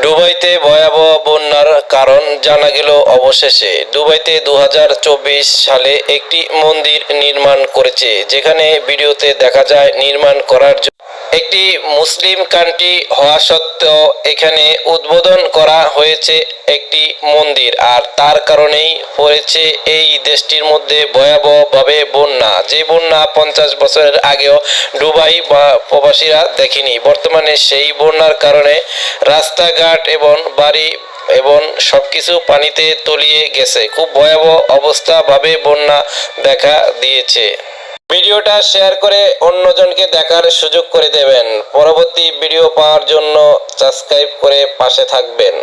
দুবাইতে ভয়াবহ বন্যার কারণ জানা গেল অবশেষে। দুবাইতে 2024 সালে একটি মন্দির নির্মাণ করেছে, যেখানে ভিডিওতে দেখা যায় নির্মাণ করার জন্য একটি মুসলিম কান্ট্রি হওয়া সত্ত্বেও এখানে উদ্বোধন করা হয়েছে একটি মন্দির, আর তার কারণেই পড়েছে এই দেশটির মধ্যে ভয়াবহভাবে বন্যা। যে বন্যা 50 বছরের আগেও দুবাই বা প্রবাসীরা দেখেনি। বর্তমানে সেই বন্যার কারণে রাস্তাঘাট এবং বাড়ি এবং সবকিছু পানিতে তলিয়ে গেছে। খুব ভয়াবহ অবস্থা ভাবে বন্যা দেখা দিয়েছে। ভিডিওটা শেয়ার করে অন্যজনকে দেখার সুযোগ করে দেবেন। পরবর্তী ভিডিও পাওয়ার জন্য সাবস্ক্রাইব করে পাশে থাকবেন।